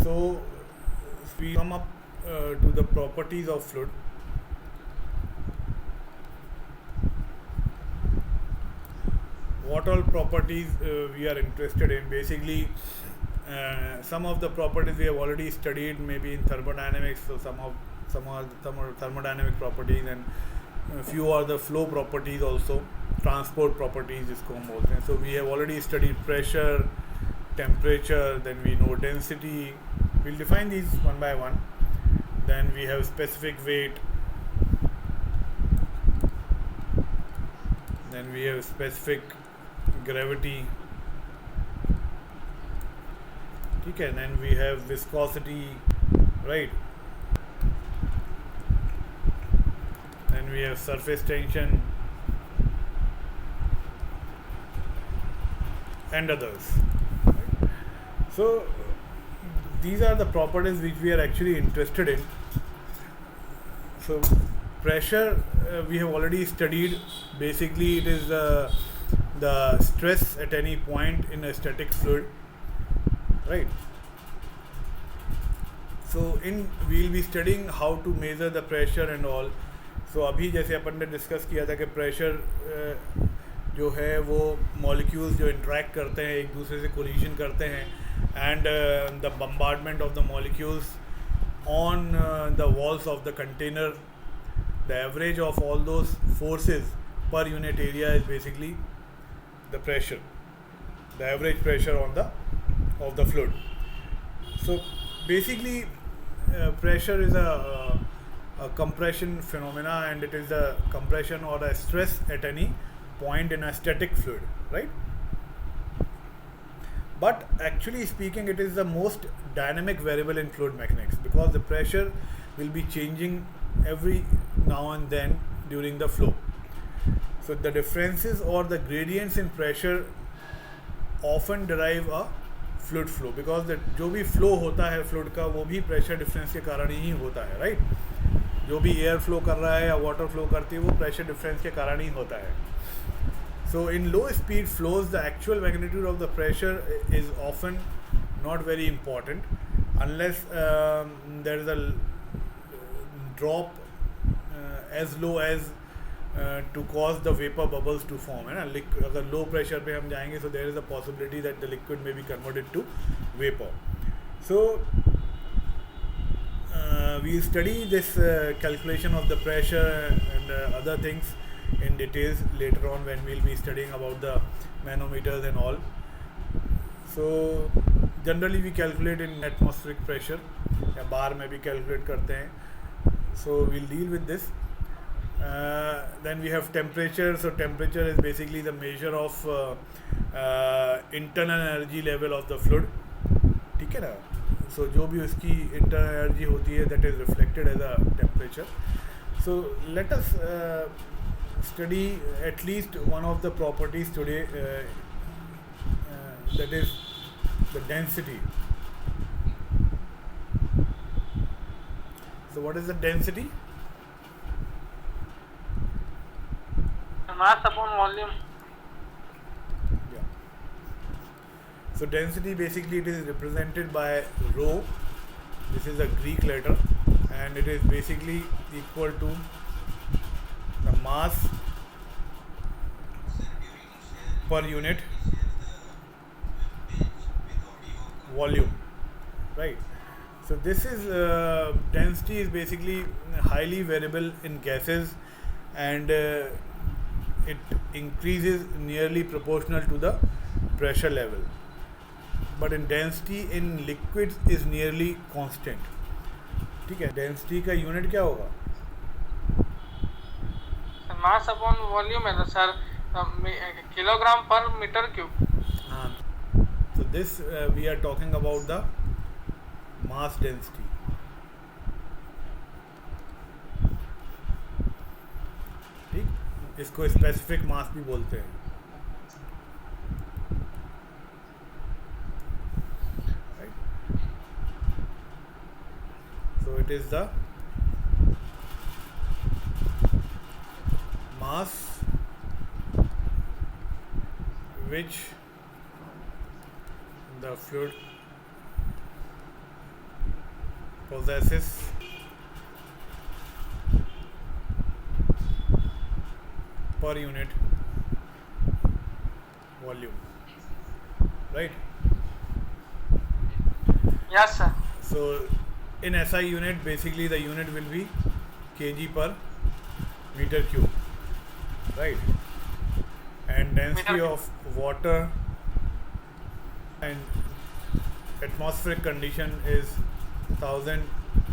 So we come up to the properties of fluid. What all properties we are interested in? Basically, some of the properties we have already studied, maybe in thermodynamics. So some are thermodynamic properties, and a few are the flow properties also, transport properties जिसको हम बोलते हैं. So we have already studied pressure, temperature, then we know density. We'll define these one by one. Then we have specific weight, then we have specific gravity, ठीक है, then we have viscosity, right, then we have surface tension and others, right? So these are the properties which we are actually interested in. So pressure we have already studied. Basically it is the stress at any point in a static fluid, right? So we'll be studying how to measure the pressure and all. So अभी जैसे अपन ने discuss किया था कि pressure जो है वो molecules जो इंटरेक्ट करते हैं, एक दूसरे से कोलिजन करते हैं, and the bombardment of the molecules on the walls of the container, the average of all those forces per unit area is basically the pressure, the average pressure of the fluid. So basically pressure is a compression phenomena, and it is a compression or a stress at any point in a static fluid, right? But actually speaking, it is the most dynamic variable in fluid mechanics, because the pressure will be changing every now and then during the flow. So the differences or the gradients in pressure often derive a fluid flow, because जो भी flow होता है fluid का वो भी pressure difference के कारण ही होता है, right? जो भी air flow कर रहा है या water flow करती है वो pressure difference के कारण ही होता है. So in low speed flows, the actual magnitude of the pressure is often not very important unless there is a drop as low as to cause the vapor bubbles to form, है ना. अगर low pressure पे हम जाएंगे, so there is a possibility that the liquid may be converted to vapor. So we study this calculation of the pressure and other things in details later on when we'll be studying about the manometers and all. So generally we calculate in atmospheric pressure, या बार में भी calculate करते हैं. So we'll deal with this. Then we have temperature. So temperature is basically the measure of internal energy level of the fluid, ठीक है ना. So जो भी उसकी internal energy होती है, that is reflected as a temperature. So let us study at least one of the properties today, that is the density. So what is the density? Mass upon volume. Yeah. So density, basically it is represented by rho. This is a Greek letter, and it is basically equal to the mass per unit volume, right? So this is density is basically highly variable in gases, and it increases nearly proportional to the pressure level, but in density in liquids is nearly constant, ठीक है. density का unit क्या होगा? Mass upon volume है sir, kilogram पर metre cube. हाँ. So this we are talking about the mass density. ठीक, इसको स्पेसिफिक मास भी बोलते हैं, right? So it is the mass which the fluid possesses per unit volume, right? Yes, sir. So in SI unit, basically the unit will be kg per meter cube, right? And density Meter of water and atmospheric condition is 1000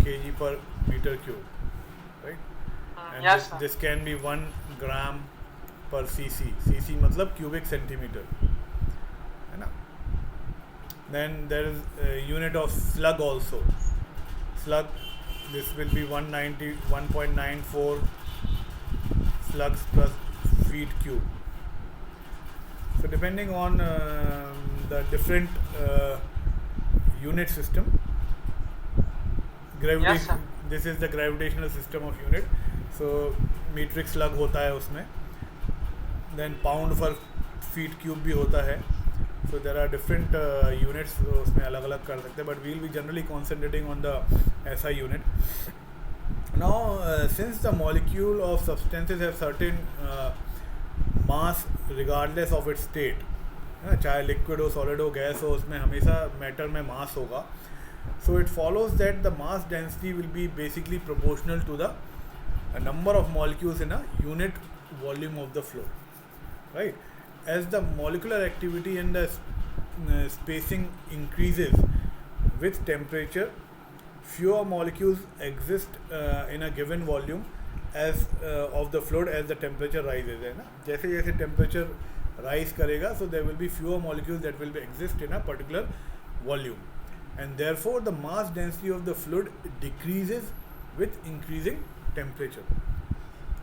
kg per meter cube, right? And yes, this, sir. this can be 1 gram per cc. cc मतलब cubic centimeter, है ना? Then there is a unit of slug also. Slug, this will be 191.94 slugs per feet cube. So depending on the different unit system, Yes, sir. this is the gravitational system of unit. So metric slug होता है उसमें, then pound per feet cube भी होता है. So there are different units, उसमें अलग अलग कर सकते हैं, but we will be generally concentrating on the SI unit. Now since the molecule of substances have certain mass regardless of its state, है ना, चाहे लिक्विड हो, सॉलिड हो, गैस हो, उसमें हमेशा मैटर में मास होगा. So it follows that the mass density will be basically proportional to the number of molecules in a unit volume of the flow, right? As the molecular activity and the spacing increases with temperature, fewer molecules exist in a given volume as of the fluid as the temperature rises, है ना? जैसे जैसे temperature rise करेगा, so there will be fewer molecules that will be exist in a particular volume, and therefore the mass density of the fluid decreases with increasing temperature.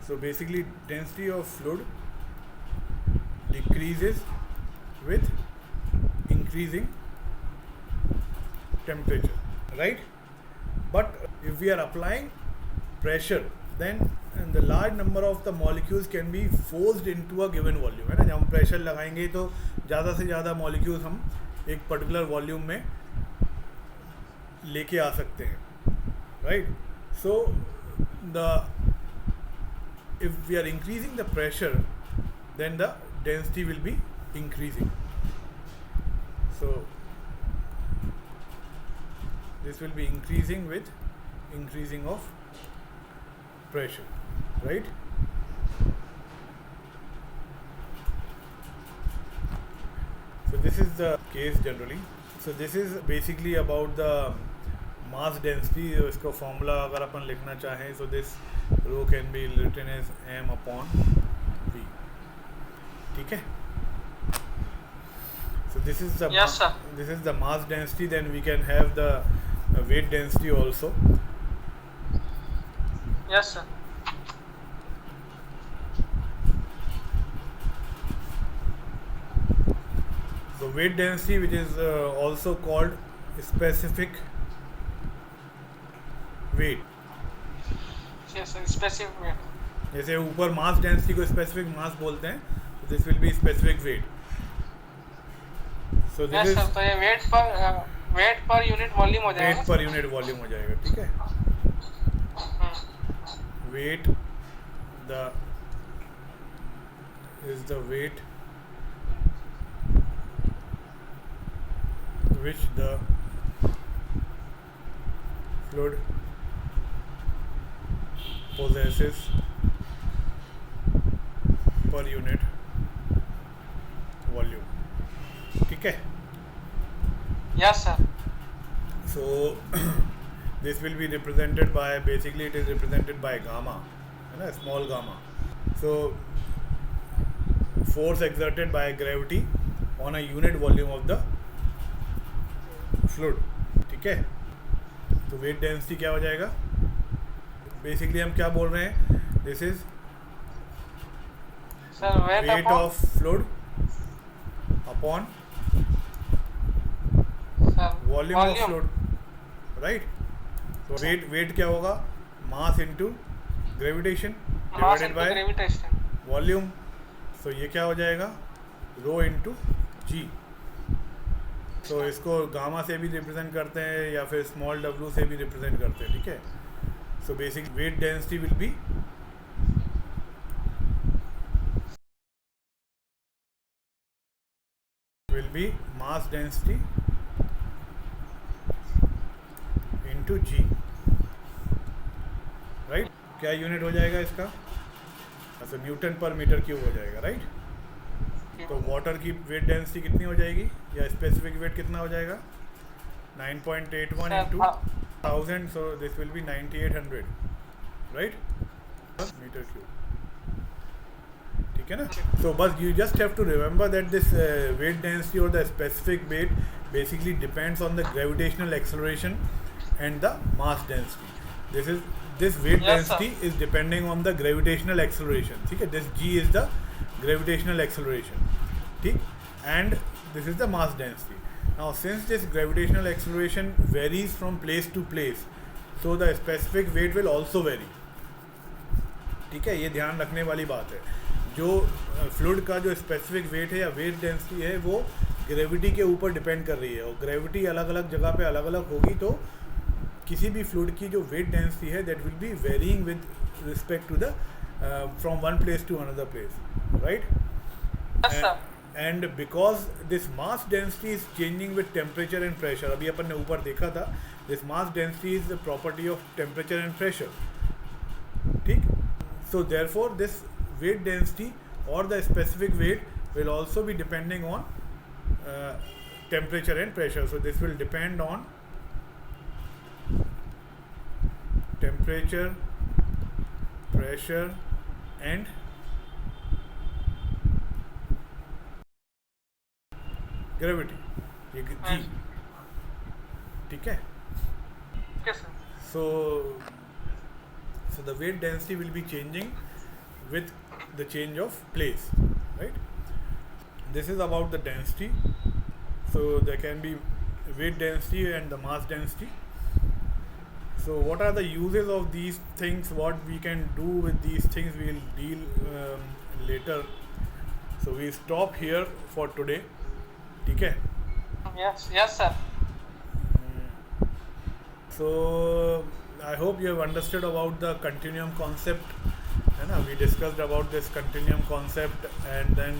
So basically density of fluid decreases with increasing temperature, right? But if we are applying pressure, then the large number of the molecules can be forced into a given volume, है ना? जब हम pressure लगाएंगे तो ज़्यादा से ज़्यादा molecules हम एक particular volume में लेके आ सकते हैं, right? So if we are increasing the pressure, then the density will be increasing. So this will be increasing with increasing of pressure, right? So this is the case generally. So this is basically about the mass density. इसका formula अगर अपन लिखना चाहें, so this rho can be written as m upon v. ठीक है? So this is the Yes, sir. this is the mass density. Then we can have the weight density also. Yes, sir. So weight density, which is also called specific weight. Yes, sir. Specific weight. जैसे ऊपर mass density को specific मास बोलते हैं, तो this will be specific weight. So Yes, this sir. Is तो ये wait per unit volume हो जाएगा. वेट पर यूनिट वॉल्यूम हो जाएगा. ठीक है, weight the is the weight which the fluid possesses per unit volume. ठीक है. Yes, sir. So this will be represented by, basically it is represented by gamma, है ना, small gamma. So force exerted by gravity on a unit volume of the fluid. ठीक है. तो weight density क्या हो जाएगा? बेसिकली हम क्या बोल रहे हैं? This is Sir, weight weight upon. Of fluid upon Sir, volume of volume. Fluid, right? तो वेट क्या होगा? Mass into gravitation Mass divided into by gravitation. Volume. तो ये क्या हो जाएगा? Rho into g. तो इसको गामा से भी रिप्रेजेंट करते हैं या फिर स्मॉल w से भी रिप्रेजेंट करते हैं, ठीक है. So basic weight density will be mass density into g, right. क्या यूनिट हो जाएगा इसका? अच्छा, न्यूटन पर मीटर क्यूब हो जाएगा, राइट. तो वाटर की वेट डेंसिटी कितनी हो जाएगी या स्पेसिफिक वेट कितना हो जाएगा? 9.81 into 1000, so this will be 9800, right, meter cube. ठीक है ना. So बस you just have to remember that this weight density or the specific weight basically depends on the gravitational acceleration and the mass density. This weight density is depending on the gravitational acceleration. ठीक है. This g is the gravitational acceleration, ठीक, and this is the mass density. Now since this gravitational acceleration varies from place to place, so the specific weight will also vary. ठीक है, ये ध्यान रखने वाली बात है. जो फ्लूइड का जो स्पेसिफिक वेट है या वेट डेंसिटी है वो ग्रेविटी के ऊपर डिपेंड कर रही है, और ग्रेविटी अलग अलग जगह पे अलग अलग होगी, तो किसी भी फ्लूइड की जो वेट डेंसिटी है that will be varying with respect to the from one place to another place, right. And because this mass density is changing with temperature and pressure. अभी अपन ने ऊपर देखा था this mass density is the property of temperature and pressure, ठीक. So therefore this weight density or the specific weight will also be depending on temperature and pressure. So this will depend on temperature, pressure and gravity, ये g, ठीक है. So the weight density will be changing with the change of place, right. This is about the density. So there can be weight density and the mass density. So what are the uses of these things, what we can do with these things, we will deal later. So we stop here for today, ठीक है. Yes sir. So I hope you have understood about the continuum concept. We discussed about this continuum concept, and then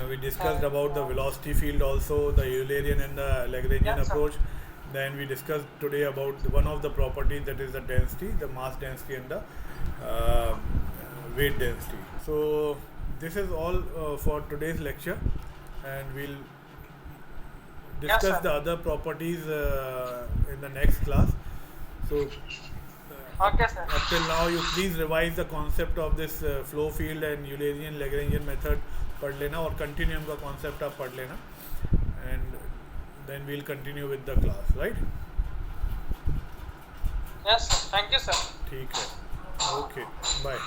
we discussed about the velocity field also, the Eulerian and the Lagrangian approach. Then we discussed today about one of the properties, that is the density, the mass density and the weight density. So this is all for today's lecture, and we'll discuss the other properties in the next class. So Okay sir. up till now you please revise the concept of this flow field and Eulerian Lagrangian method पढ़ लेना, और continuum का concept आप पढ़ लेना, and then we'll continue with the class, right. Yes sir. Thank you sir. ठीक है. Okay, bye.